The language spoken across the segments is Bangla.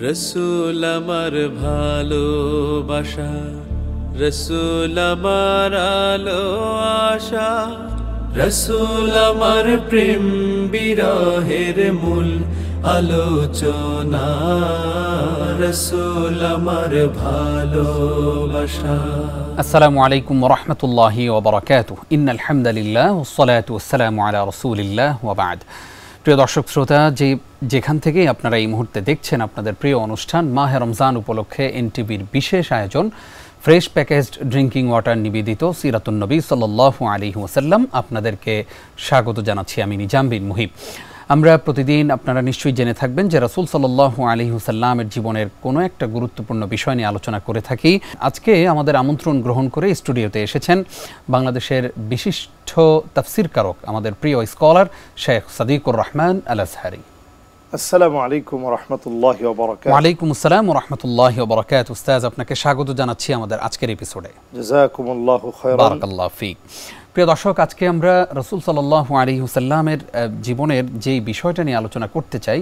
রসুল আমার ভালোবাসা, রসুল আমার আলো আশা, রসুল আমার প্রেম বিরহের মূল আলোচনা, রসুল আমার ভালোবাসা। আসসালামু আলাইকুম ওয়া রাহমাতুল্লাহি ওয়া বারাকাতুহু। ইন্নাল হামদালিল্লাহ ওয়াস সালাতু ওয়াস সালামু আলা রাসূলিল্লাহ ওয়া বা'দ। প্রিয় দর্শক শ্রোতা, যেখান থেকে আপনারা এই মুহূর্তে দেখছেন আপনাদের প্রিয় অনুষ্ঠান মাহে রমজান উপলক্ষে এনটিভির বিশেষ আয়োজন ফ্রেশ প্যাকেজড ড্রিঙ্কিং ওয়াটার নিবেদিত সিরাতুন নবী সাল্লাল্লাহু আলাইহি ওয়াসাল্লাম, আপনাদেরকে স্বাগত জানাচ্ছি আমি নিজাম বিন মুহিব। আমরা প্রতিদিন আপনারা নিশ্চয়ই জেনে থাকবেন যে রাসূল সাল্লাল্লাহু আলাইহি ওয়াসাল্লামের জীবনের কোনো একটা গুরুত্বপূর্ণ বিষয় নিয়ে আলোচনা করে থাকি। আজকে আমাদের আমন্ত্রণ গ্রহণ করে স্টুডিওতে এসেছেন বাংলাদেশের বিশিষ্ট তাফসিরকারক, আমাদের প্রিয় স্কলার শেখ সাদিকুর রহমান আল আজহারি। আসসালামু আলাইকুম ওয়া রাহমাতুল্লাহি ওয়া বারাকাতুহু। ওয়া আলাইকুম আসসালাম ওয়া রাহমাতুল্লাহি ওয়া বারাকাতুহু। উস্তাদ, আপনাকে স্বাগত জানাচ্ছি আমাদের আজকের এপিসোডে। জাযাকুমুল্লাহু খায়রান। বারাকাল্লাহু ফিক। প্রিয় দর্শক, আজকে আমরা রাসূল সাল্লাল্লাহু আলাইহি ওয়াসাল্লামের জীবনের যেই বিষয়টা নিয়ে আলোচনা করতে চাই,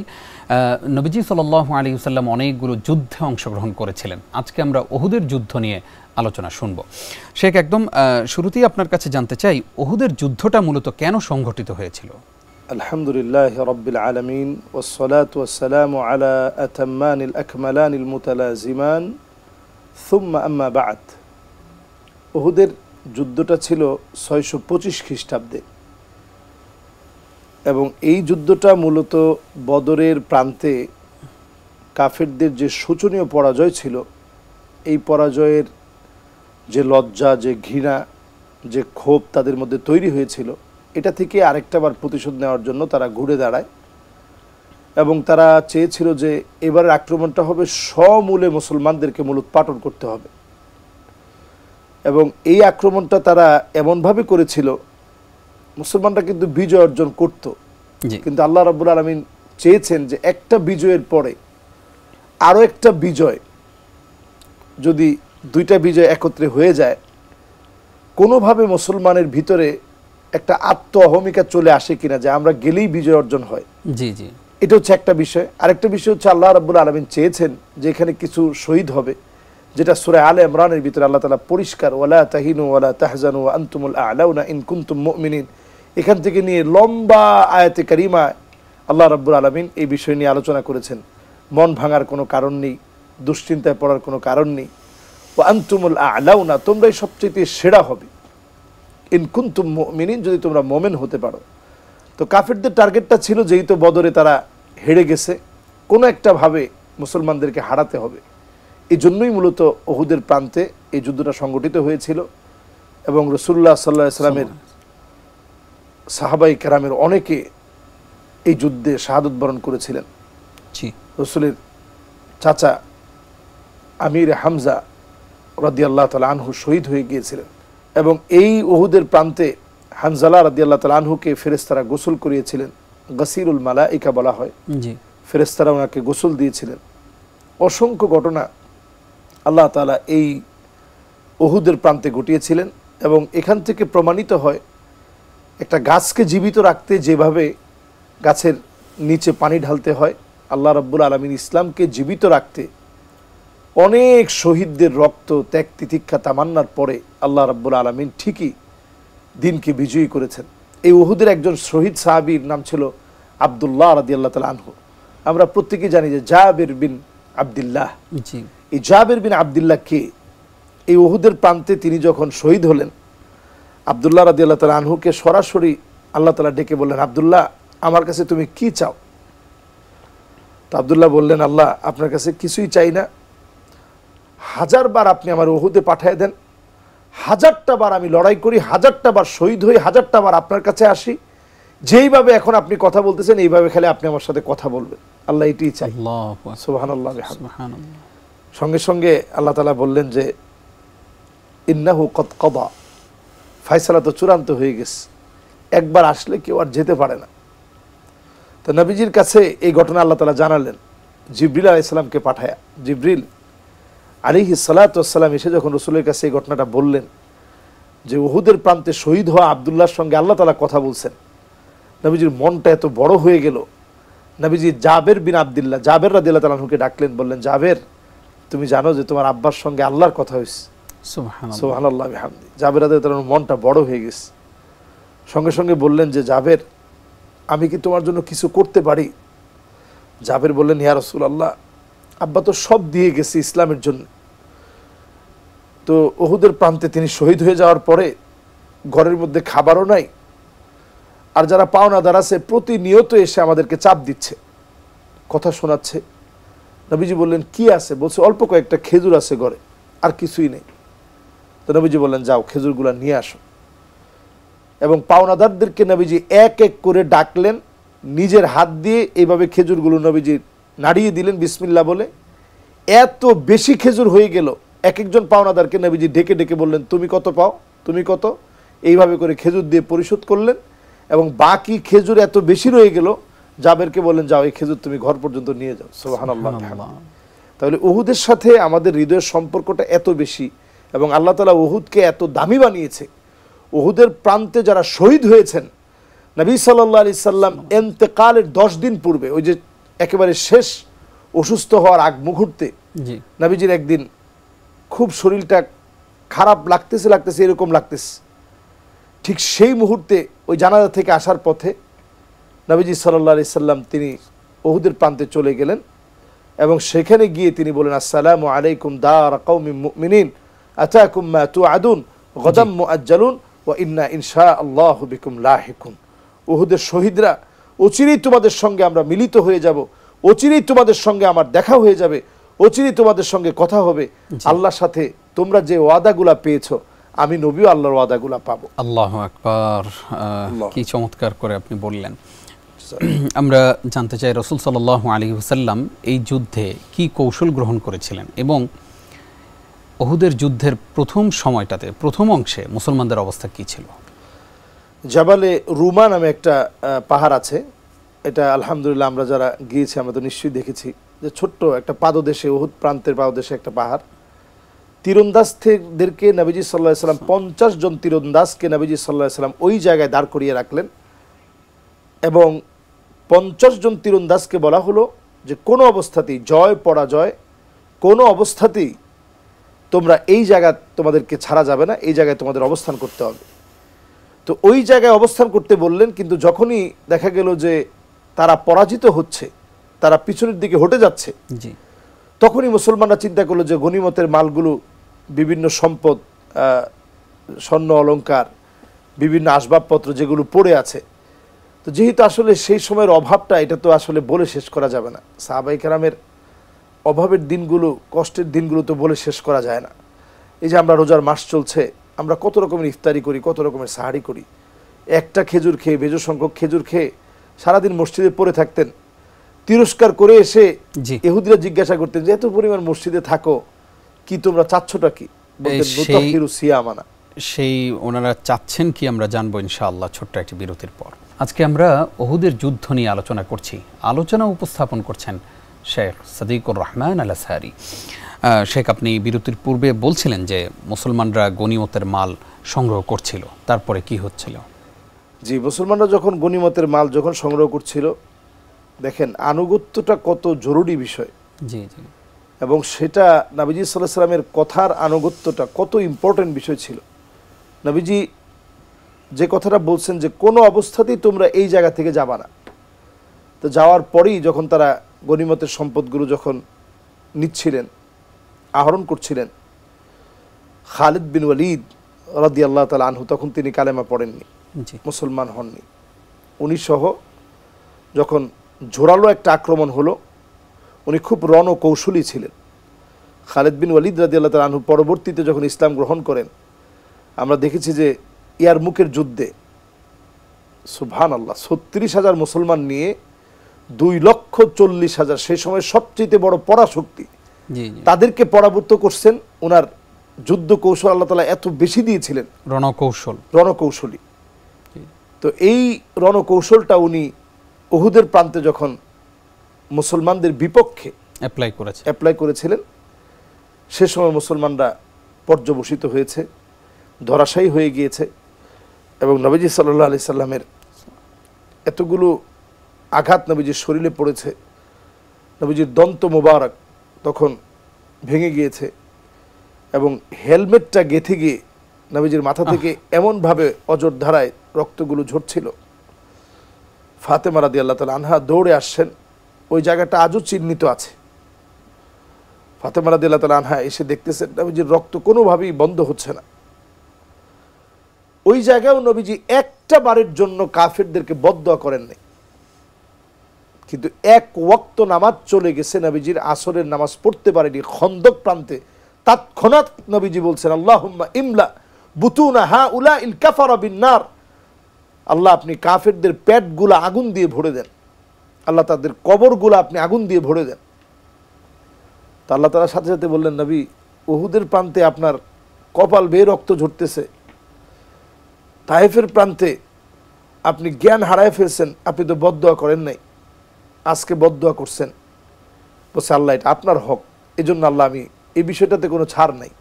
নবীজি সাল্লাল্লাহু আলাইহি ওয়াসাল্লাম অনেকগুলো যুদ্ধে অংশগ্রহণ করেছিলেন। আজকে আমরা উহুদের যুদ্ধ নিয়ে আলোচনা শুনব। শেখ, একদম শুরুতেই আপনার কাছে জানতে চাই, উহুদের যুদ্ধটা মূলত কেন সংঘটিত হয়েছিল? আলহামদুলিল্লাহি রাব্বিল আলামিন ওয়াস সালাতু ওয়াস সালামু আলা আতাম্মানিল আকমালানিল মুতালাজিমান সুম্মা আম্মা বা'দ। উহুদের যুদ্ধটা ছিল 625 খ্রিস্টাব্দে এবং এই যুদ্ধটা মূলত বদরের প্রান্তে কাফেরদের যে শোচনীয় পরাজয় ছিল, এই পরাজয়ের যে লজ্জা, যে ঘৃণা, যে ক্ষোভ তাদের মধ্যে তৈরি হয়েছিল, এটা থেকে আরেকটাবার প্রতিশোধ নেওয়ার জন্য তারা ঘুরে দাঁড়ায় এবং তারা চেয়েছিল যে এবারের আক্রমণটা হবে সমূলে মুসলমানদেরকে মূলোৎপাটন করতে হবে। এবং এই আক্রমণটা তারা এমনভাবে করেছিল, মুসলমানরা কিন্তু বিজয় অর্জন করত, কিন্তু আল্লাহ রাব্বুল আলামিন চেয়েছেন যে একটা বিজয়ের পরে আরও একটা বিজয়, যদি দুইটা বিজয় একত্রে হয়ে যায়, কোনোভাবে মুসলমানের ভিতরে একটা আত্ম অহমিকা চলে আসে কিনা যে আমরা গেলেই বিজয় অর্জন হয়। জি জি, এটা হচ্ছে একটা বিষয়। আরেকটা বিষয় হচ্ছে আল্লাহ রাব্বুল আলামিন চেয়েছেন যে এখানে কিছু শহীদ হবে, যেটা সূরা আলে ইমরানের ভিতরে আল্লাহ তাআলা পরিষ্কার, ওয়ালা তাহিনু ওয়ালা তাহজানু ওয়া আনতুমুল আ'লাউনা ইন কুনতুম মুমিনিন, এখান থেকে নিয়ে লম্বা আয়াতে কারিমা আল্লাহ রাব্বুল আলামিন এই বিষয় নিয়ে আলোচনা করেছেন। মন ভাঙার কোনো কারণ নেই, দুশ্চিন্তায় পড়ার কোনো কারণ নেই। ওয়া আনতুমুল আ'লাউনা, তোমরাই সবচেয়ে সেরা হবে, ইন কুনতুম মুমিনিন, যদি তোমরা মুমিন হতে পারো। তো কাফেরদের টার্গেটটা ছিল, যেহেতু বদরে তারা হেরে গেছে, কোনো একটা ভাবে মুসলমানদেরকে হারাতে হবে। এই জন্যই মূলত উহুদের প্রান্তে এই যুদ্ধটা সংগঠিত হয়েছিল এবং রাসূলুল্লাহ সাল্লাল্লাহু আলাইহি ওয়াসাল্লামের সাহাবায়ে কেরামের অনেকে এই যুদ্ধে শাহাদাত বরণ করেছিলেন। রাসূলের চাচা আমির হামজা রাদিয়াল্লাহু তাআলা আনহু শহীদ হয়ে গিয়েছিলেন এবং এই উহুদের প্রান্তে হানজালা রাদিয়াল্লাহু তাআলা আনহুকে ফেরেশতারা গোসল করিয়েছিলেন। গাসিরুল মালাইকা বলা হয়, ফেরেশতারা ওনাকে গোসল দিয়েছিলেন। অসংখ্য ঘটনা আল্লাহ তাআলা এই উহুদের প্রান্তে ঘটিয়েছিলেন এবং এখান থেকে প্রমাণিত হয় একটা গাছকে জীবিত রাখতে যেভাবে গাছের নিচে পানি ঢালতে হয়, আল্লাহ রাব্বুল আলামিন ইসলামকে জীবিত রাখতে অনেক শহীদদের রক্ত, ত্যাগ, তিতিক্ষা, তামান্নার পরে আল্লাহ রাব্বুল আলামিন ঠিকই দিনকে বিজয়ী করেছেন। এই উহুদের একজন শহীদ সাহাবীর নাম ছিল আব্দুল্লাহ রাদিয়াল্লাহু তাআলা আনহু। আমরা প্রত্যেকেই জানি যে জাবির বিন আব্দুল্লাহ। এই জাবির বিন আব্দুল্লাহ কে? এই উহুদের প্রান্তে তিনি যখন শহীদ হলেন, আব্দুল্লাহ রাদিয়াল্লাহু তাআলা আনহুকে সরাসরি আল্লাহ তাআলা ডেকে বললেন, আব্দুল্লাহ, আমার কাছে তুমি কি চাও? তো আব্দুল্লাহ বললেন, আল্লাহ, আপনার কাছে কিছুই চাই না, 1000 বার আপনি আমার উহুদে পাঠিয়ে দেন, 1000টা বার আমি লড়াই করি, 1000টা বার শহীদ হই, 1000টা বার আপনার কাছে আসি, যেইভাবে এখন আপনি কথা বলতেছেন এইভাবে খালি আপনি আমার সাথে কথা বলবেন, আল্লাহ এটাই চাই। সুবহানাল্লাহ। সঙ্গে সঙ্গে আল্লাহ তাআলা বললেন যে ইন্নাহু কদ কদা, ফয়সালা তো চূড়ান্ত হয়ে গেছে, একবার আসলে কেউ আর যেতে পারে না। তো নবীজির কাছে এই ঘটনা আল্লাহ তাআলা জানালেন জিবরিল আলাইহিস সালামকে পাঠায়া। জিবরিল আলাইহিস সালাতু ওয়াস সালাম এসে যখন রাসূলের কাছে এই ঘটনাটা বললেন যে উহুদের প্রান্তে শহীদ হওয়া আব্দুল্লাহর সঙ্গে আল্লাহ তাআলা কথা বলছেন, নবীজির মনটা এত বড় হয়ে গেল নবীজি জাবের বিন আব্দুল্লাহ, জাবের রাদিয়াল্লাহু তাআলা আনহুকে ডাকলেন, বললেন, জাবের, তুমি জানো যে তোমার আব্বার সঙ্গে আল্লাহর কথা হয়েছে? সুবহানাল্লাহ বিহামদি। জাবের রাদিয়াল্লাহু তাআলার মনটা বড় হয়ে গেছে। সঙ্গে সঙ্গে বললেন যে, জাবের, আমি কি তোমার জন্য কিছু করতে পারি? জাবের বললেন, ইয়া রাসূলুল্লাহ, আব্বা তো সব দিয়ে গেছে ইসলামের জন্য। তো উহুদের প্রান্তে তিনি শহীদ হয়ে যাওয়ার পরে ঘরের মধ্যে খাবারও নাই, আর যারা পাওনাদার আছে প্রতিনিয়ত এসে আমাদেরকে চাপ দিচ্ছে, কথা শোনাচ্ছে। নবীজি বললেন, কি আছে? বলছে, অল্প কয়েকটা খেজুর আছে ঘরে, আর কিছুই নেই। তো নবীজি বললেন, যাও খেজুরগুলা নিয়ে আসো। এবং পাওনাদারদেরকে নবীজি এক এক করে ডাকলেন, নিজের হাত দিয়ে এইভাবে খেজুরগুলো নবীজি নাড়িয়ে দিলেন বিসমিল্লাহ বলে। এত বেশি খেজুর হয়ে গেল, এক একজন পাওনাদারকে নবীজি ডেকে ডেকে বললেন, তুমি কত পাও, তুমি কত, এইভাবে করে খেজুর দিয়ে পরিশোধ করলেন। এবং বাকি খেজুর এত বেশি রয়ে গেল, জাবেরকে বললেন, যাও এই খেজুর তুমি ঘর পর্যন্ত নিয়ে যাও। সুবহানাল্লাহ। তাহলে উহুদের সাথে আমাদের হৃদয়ের সম্পর্কটা এত বেশি, এবং আল্লাহ তাআলা উহুদকে এত দামি বানিয়েছে। উহুদের প্রান্তে যারা শহীদ হয়েছেন, নবী সাল্লাল্লাহু আলাইহি সাল্লাম ইন্তেকালের 10 দিন পূর্বে, ওই যে একেবারে শেষ অসুস্থ হওয়ার আগ মুহূর্তে, নবীজির একদিন খুব শরীরটা খারাপ লাগতেছে এরকম লাগতেছে। ঠিক সেই মুহূর্তে ওই জানাজা থেকে আসার পথে নবীজি সাল্লাল্লাহু আলাইহি সাল্লাম তিনি উহুদের প্রান্তে চলে গেলেন, এবং সেখানে গিয়ে তিনি বলেন, আসসালামু আলাইকুম দার কওমিন মুমিনিন আতাকুম মা তুআদুন গাদাম মুআজ্জালুন ওয়া ইন্না ইনশাআল্লাহু বিকুম লাহিকুন। উহুদের শহীদরা, অচিরেই তোমাদের সঙ্গে আমরা মিলিত হয়ে যাব, অচিরেই তোমাদের সঙ্গে আমার দেখা হয়ে যাবে, অচিরেই তোমাদের সঙ্গে কথা হবে। আল্লাহর সাথে তোমরা যে ওয়াদাগুলা পেয়েছো, আমি নবীও আল্লাহর ওয়াদাগুলা পাবো। আল্লাহু আকবার। কি চমৎকার করে আপনি বললেন। আমরা জানতে চাই, রাসূল সাল্লাল্লাহু আলাইহি ওয়াসাল্লাম এই যুদ্ধে কি কৌশল গ্রহণ করেছিলেন, এবং উহুদের যুদ্ধের প্রথম সময়টাতে, প্রথম অংশে মুসলমানদের অবস্থা কি ছিল? জাবালে রুমা নামে একটা পাহাড় আছে। এটা আলহামদুলিল্লাহ আমরা যারা গিয়েছি আমরা তো নিশ্চয়ই দেখেছি যে ছোট্ট একটা পাদদেশে, উহুদ প্রান্তের পাদদেশে একটা পাহাড়। তীরন্দাজদেরকে নবীজি সাল্লাল্লাহু আলাইহি সাল্লাম 50 জন তীরন্দাজকে নবীজি সাল্লাল্লাহু আলাইহি সাল্লাম ওই জায়গায় দাঁড় করিয়ে রাখলেন, এবং 50 জন তীরন্দাজকে বলা হলো যে কোনো অবস্থাতেই, জয় পরাজয় কোনো অবস্থাতেই তোমরা এই জায়গা তোমাদেরকে ছাড়া যাবে না, এই জায়গায় তোমাদের অবস্থান করতে হবে। তো ওই জায়গায় অবস্থান করতে বললেন, কিন্তু যখনই দেখা গেল যে তারা পরাজিত হচ্ছে, তারা পিছনের দিকে হটে যাচ্ছে, তখনই মুসলমানরা চিন্তা করলো যে গনিমতের মালগুলো, বিভিন্ন সম্পদ, স্বর্ণ অলংকার, বিভিন্ন আসবাবপত্র যেগুলো পড়ে আছে, তো যেহেতু আসলে সেই সময়ের অভাবটা, এটা তো আসলে বলে শেষ করা যাবে না। সাহাবায়ে কেরামের অভাবের দিনগুলো, কষ্টের দিনগুলো তো বলে শেষ করা যায় না। এই যে আমরা রোজার মাস চলছে, আমরা কত রকমের ইফতারি করি, কত রকমের সাহারি করি। একটা খেজুর খেয়ে, বেজোর সংখ্যক খেজুর খেয়ে সারাদিন মসজিদে পড়ে থাকতেন। তিরস্কার করে এসে ইহুদিরা জিজ্ঞাসা করতেন যে এত পরিমাণ মসজিদে থাকো, কি তোমরা চাচ্ছটা কি? সেই ওনারা চাচ্ছেন কি আমরা জানবো ইনশাআল্লাহ ছোট্ট একটি বিরতির পর। আজকে আমরা উহুদের যুদ্ধ নিয়ে আলোচনা করছি। আলোচনা উপস্থাপন করছেন শেখ সাদিকুর রহমান আল আসহারি। শেখ, আপনি বিরতির পূর্বে বলছিলেন যে মুসলমানরা গনিমতের মাল সংগ্রহ করছিল, তারপরে কি হচ্ছিল? জি, মুসলমানরা যখন গনিমতের মাল যখন সংগ্রহ করছিল, দেখেন আনুগত্যটা কত জরুরি বিষয়। জি জি। এবং সেটা নবীজি সাল্লাল্লাহু আলাইহি সাল্লামের কথার আনুগত্যটা কত ইম্পর্টেন্ট বিষয় ছিল। নবীজি যে কথাটা বলছেন যে কোনো অবস্থাতেই তোমরা এই জায়গা থেকে যাবা না, তো যাওয়ার পরেই যখন তারা গনিমতের সম্পদগুলো যখন নিচ্ছিলেন, আহরণ করছিলেন, খালিদ বিন ওয়ালিদ রাদিয়াল্লাহু তাআলা আনহু তখন তিনি কালেমা পড়েননি, মুসলমান হননি। উনি সহ যখন জোরালো একটা আক্রমণ হলো, উনি খুব রণকৌশলী ছিলেন। খালিদ বিন ওয়ালিদ রাদিয়াল্লাহু তাআলা আনহু পরবর্তীতে যখন ইসলাম গ্রহণ করেন, আমরা দেখেছি যে ইয়ারমুকের যুদ্ধে সুবহানাল্লাহ 36,000 মুসলমান নিয়ে 2,40,000, সেই সময় সবচেয়ে বড় পরাশক্তি, তাদেরকে পরাভূত করছেন। ওনার যুদ্ধ কৌশল আল্লাহ তাআলা এত বেশি দিয়েছিলেন, রণকৌশলী। তো এই রণকৌশলটা উনি উহুদের প্রান্তে যখন মুসলমানদের বিপক্ষে অ্যাপ্লাই করেছিলেন, সে সময় মুসলমানরা পর্যবসিত হয়েছে, ধরাশায়ী হয়ে গিয়েছে। এবং নবীজি সাল্লাল্লাহু আলাইহি সাল্লামের এতগুলো আঘাত নবীজির শরীরে পড়েছে, নবীজির দন্ত মোবারক তখন ভেঙে গিয়েছে এবং হেলমেটটা গেঁথে গিয়ে নবীজির মাথা থেকে এমনভাবে অজর ধারায় রক্তগুলো ঝরছিল। ফাতেমা রাদিয়াল্লাহু তাআলা আনহা দৌড়ে আসছেন, ওই জায়গাটা আজও চিহ্নিত আছে। ফাতেমা রাদিয়াল্লাহু তাআলা আনহা এসে দেখতেছেন নবীজির রক্ত কোনোভাবেই বন্ধ হচ্ছে না। ওই জায়গায়ও নবীজি একটা বারের জন্য কাফেরদেরকে বদদোয়া করেন নাই, কিন্তু এক ওয়াক্ত নামাজ চলে গেছে, নবীজির আসরের নামাজ পড়তে পারেনি। খন্দক প্রান্তে তৎক্ষণাৎ নবীজি বলছেন, আল্লাহুম্মা ইমলা বুতুনা হাউলাইল কাফারা বিন্নার, আল্লাহ আপনি কাফেরদের পেটগুলো আগুন দিয়ে ভরে দেন, আল্লাহ তাদের কবরগুলো আপনি আগুন দিয়ে ভরে দেন। তা আল্লাহ তাআলা সাথে সাথে বললেন, নবী উহুদের প্রান্তে আপনার কপাল বেয়ে রক্ত ঝরতেছে, তায়েফের প্রান্তে আপনি জ্ঞান হারায় ফেলছেন, আপনি তো বদদোয়া করেন নাই, আজকে বদদোয়া করছেন। বলছে আল্লাহ এটা আপনার হক, এজন্য আল্লাহ আমি এই বিষয়টাতে কোনো ছাড় নাই।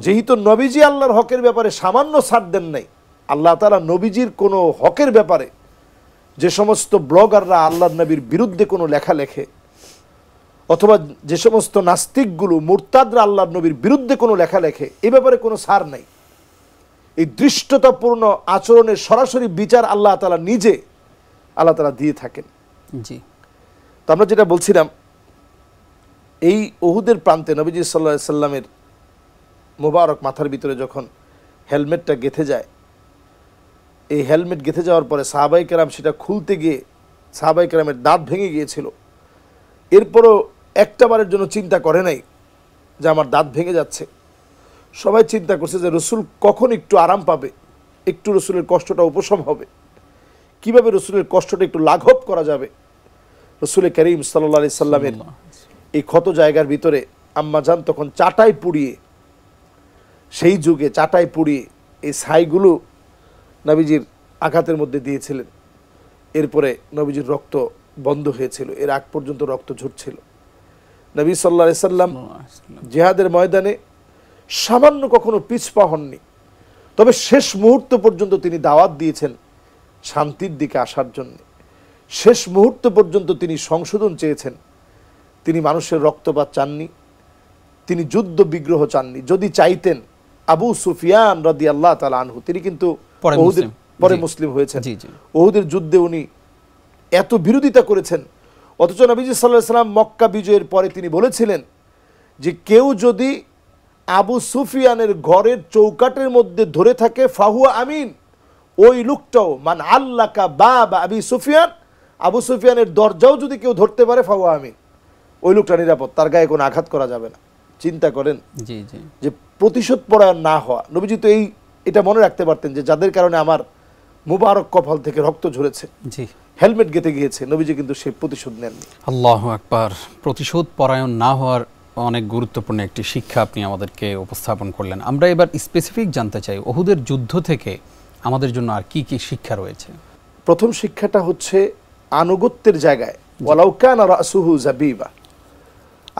যেহেতু নবীজি আল্লাহর হকের ব্যাপারে সামান্য ছাড় দেন নাই, আল্লাহ তাআলা নবীজির কোনো হকের ব্যাপারে যে সমস্ত ব্লগাররা আল্লাহর নবীর বিরুদ্ধে কোনো লেখা লেখে, অথবা যে সমস্ত নাস্তিকগুলো মুরতাদরা আল্লাহর নবীর বিরুদ্ধে কোনো লেখা লেখে, এ ব্যাপারে কোনো ছাড় নাই। এই দৃষ্টতাপূর্ণ আচরণের সরাসরি বিচার আল্লাহ তাআলা নিজে আল্লাহ তাআলা দিয়ে থাকেন। জি, তো আমরা যেটা বলছিলাম, এই উহুদের প্রান্তে নবীজি সাল্লাল্লাহু আলাইহি সাল্লামের মোবারক মাথার ভিতরে যখন হেলমেটটা গেঁথে যায়, এই হেলমেট গেঁথে যাওয়ার পরে সাহাবায়ে কেরাম সেটা খুলতে গিয়ে সাহাবায়ে কেরামের দাঁত ভেঙে গিয়েছিল। এরপরও একটা বারের জন্য চিন্তা করে নাই যে আমার দাঁত ভেঙে যাচ্ছে। সবাই চিন্তা করছে যে রসুল কখন একটু আরাম পাবে, একটু রসুলের কষ্টটা উপশম হবে, কিভাবে রসুলের কষ্টটা একটু লাঘব করা যাবে। রসুল করিম সাল্লাল্লাহু আলাইহি সাল্লামের এই ক্ষত জায়গার ভিতরে আম্মাজান তখন চাটাই পুড়িয়ে, সেই যুগে চাটাই পুড়িয়ে এই ছাইগুলো নবীজির আঘাতের মধ্যে দিয়েছিলেন। এরপরে নবীজির রক্ত বন্ধ হয়েছিল, এর আগ পর্যন্ত রক্ত ঝরছিল। নবী সাল্লাল্লাহু আলাইহি সাল্লাম জিহাদের ময়দানে সামান্য কখনো পিছপা হননি, তবে শেষ মুহূর্ত পর্যন্ত তিনি দাওয়াত দিয়েছেন শান্তির দিকে আসার জন্য। শেষ মুহূর্ত পর্যন্ত তিনি সংশোধন চেয়েছেন, তিনি মানুষের রক্তপাত চাননি, তিনি যুদ্ধ বিগ্রহ চাননি। যদি চাইতেন আবু সুফিয়ান রাদিয়াল্লাহু তাআলা আনহু, তিনি কিন্তু পরে মুসলিম হয়েছেন, উহুদের যুদ্ধে উনি এত বিরোধিতা করেছেন। অথচ নবীজি সাল্লাল্লাহু আলাইহি সাল্লাম মক্কা বিজয়ের পরে তিনি বলেছিলেন যে কেউ যদি আবু সুফিয়ানের ঘরের চৌকাটের মধ্যে ধরে থাকে ফাহুয়া আমিন, ওই লোকটাও মান আল্লাকা বাবা আবি সুফিয়ান, আবু সুফিয়ানের দরজাও যদি কেউ ধরতে পারে ফাহুয়া আমিন, ওই লোকটা নিরাপদ, তার গায়ে কোনো আঘাত করা যাবে না। চিন্তা করেন যে প্রতিশোধ পরায়ণ না হওয়া। নবীজি তো এটা মনে রাখতে পারতেন যে যাদের কারণে আমার মুবারক কপাল থেকে রক্ত ঝরেছে, হেলমেট গেঁথে গিয়েছে, নবীজি কিন্তু সেই প্রতিশোধ নেননি। আল্লাহু আকবার। প্রতিশোধ পরায়ণ না হওয়ার অনেক গুরুত্বপূর্ণ একটি শিক্ষা আপনি আমাদেরকে উপস্থাপন করলেন। আমরা এবার স্পেসিফিক জানতে চাই, উহুদের যুদ্ধ থেকে আমাদের জন্য আর কি কি শিক্ষা রয়েছে? প্রথম শিক্ষাটা হচ্ছে আনুগত্যের জায়গায় ওয়ালাউ কানা রাসুহু জাবিবা,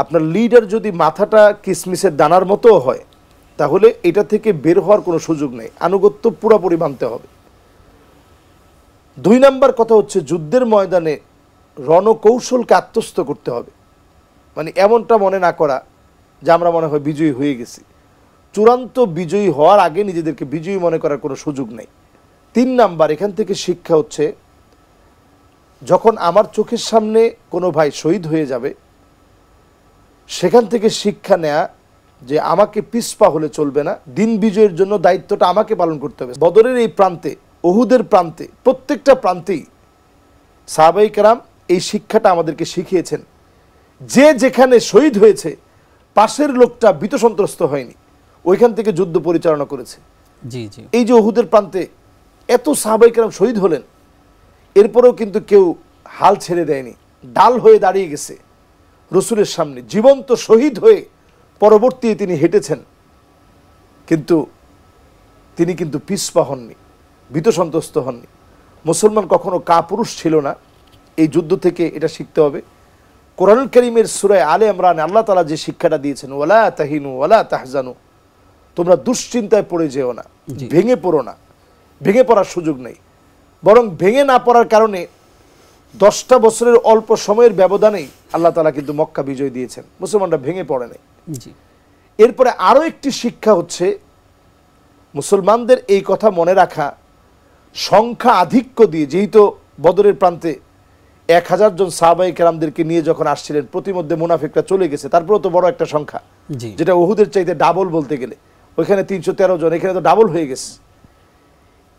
আপনার লিডার যদি মাথাটা কিসমিসের দানার মতো হয়, তাহলে এটা থেকে বের হওয়ার কোনো সুযোগ নেই, আনুগত্য পুরোপুরি মানতে হবে। 2 নাম্বার কথা হচ্ছে যুদ্ধের ময়দানে রণকৌশলকে আত্মস্থ করতে হবে। মানে এমনটা মনে না করা যে আমরা মনে হয় বিজয়ী হয়ে গেছি। চূড়ান্ত বিজয়ী হওয়ার আগে নিজেদেরকে বিজয়ী মনে করার কোনো সুযোগ নেই। 3 নাম্বার এখান থেকে শিক্ষা হচ্ছে, যখন আমার চোখের সামনে কোনো ভাই শহীদ হয়ে যাবে, সেখান থেকে শিক্ষা নেয়া যে আমাকে পিছপা হলে চলবে না, দিন বিজয়ের জন্য দায়িত্বটা আমাকে পালন করতে হবে। বদরের এই প্রান্তে, উহুদের প্রান্তে, প্রত্যেকটা প্রান্তেই সাহাবায়ে কেরাম এই শিক্ষাটা আমাদেরকে শিখিয়েছেন। যে যেখানে শহীদ হয়েছে, পাশের লোকটা ভীত সন্ত্রস্ত হয়নি, ওইখান থেকে যুদ্ধ পরিচালনা করেছে। এই যে উহুদের প্রান্তে এত সাহাবায়ে কেরাম শহীদ হলেন, এরপরেও কিন্তু কেউ হাল ছেড়ে দেয়নি, ডাল হয়ে দাঁড়িয়ে গেছে রসুলের সামনে, জীবন্ত শহীদ হয়ে পরবর্তী তিনি হেঁটেছেন, কিন্তু তিনি কিন্তু পিছপা হননি, ভীত সন্ত্রস্ত হননি। মুসলমান কখনো কাপুরুষ ছিল না। এই যুদ্ধ থেকে এটা শিখতে হবে। কোরআনুল কারীমের সূরা আলে ইমরানে আল্লাহ তাআলা যে শিক্ষাটা দিয়েছেন, ওয়ালা তাহিনু ওয়ালা তাহজানু, তোমরা দুশ্চিন্তায় পড়ে যেও না, ভেঙে পড়ো না, ভেঙে পড়ার সুযোগ নেই। বরং ভেঙে না পড়ার কারণে 10টা বছরের অল্প সময়ের ব্যবধানেই আল্লাহ তাআলা কিন্তু মক্কা বিজয় দিয়েছেন, মুসলমানরা ভেঙে পড়ে নাই। জি এরপরে আরো একটি শিক্ষা হচ্ছে মুসলমানদের এই কথা মনে রাখা, সংখ্যা আধিক্য দিয়ে, যেহেতু বদরের প্রান্তে 1000 জন সাহাবায়ে কেরামদেরকে নিয়ে যখন আসছিলেন, প্রতিমধ্যে মুনাফিকরা চলে গেছে, তারপরেও তো বড় একটা সংখ্যা, জি যেটা উহুদের চাইতে ডাবল বলতে গেলে, ওইখানে 313 জন, এখানে তো ডাবল হয়ে গেছে।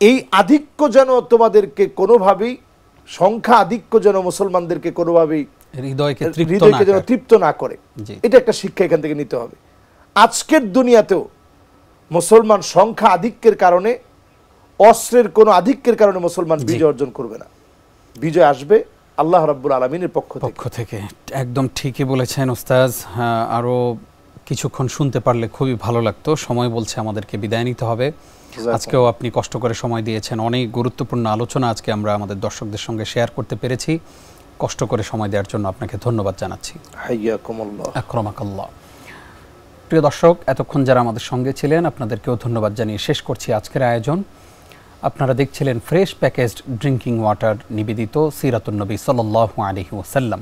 এই আধিক্য যেন তোমাদেরকে কোনোভাবেই, সংখ্যা আধিক্য যেন মুসলমানদেরকে কোনোভাবেই হৃদয়কে যেন তৃপ্ত না করে, এটা একটা শিক্ষা এখান থেকে নিতে হবে। আজকের দুনিয়াতেও মুসলমান সংখ্যা আধিক্যের কারণে, অস্ত্রের কোনো আধিক্যের কারণে মুসলমান বিজয় অর্জন করবে না। বিজয় আসবে আল্লাহ রাব্বুল আলামিনের পক্ষ থেকে। একদম ঠিকই বলেছেন উস্তাজ। আরো কিছুক্ষণ শুনতে পারলে খুবই ভালো লাগতো। সময় বলছে আমাদেরকে বিদায় নিতে হবে। আজকেও আপনি কষ্ট করে সময় দিয়েছেন, অনেক গুরুত্বপূর্ণ আলোচনা আজকে আমরা আমাদের দর্শকদের সঙ্গে শেয়ার করতে পেরেছি। কষ্ট করে সময় দেওয়ার জন্য আপনাকে ধন্যবাদ জানাচ্ছি। হাইয়াকুমুল্লাহ, আকরামাকাল্লাহ। প্রিয় দর্শক, এতক্ষণ যারা আমাদের সঙ্গে ছিলেন আপনাদেরকেও ধন্যবাদ জানিয়ে শেষ করছি আজকের আয়োজন। আপনারা দেখছিলেন ফ্রেশ প্যাকেজড ড্রিঙ্কিং ওয়াটার নিবেদিত সিরাতুন নবী সাল্লাল্লাহু আলাইহি ওয়াসাল্লাম।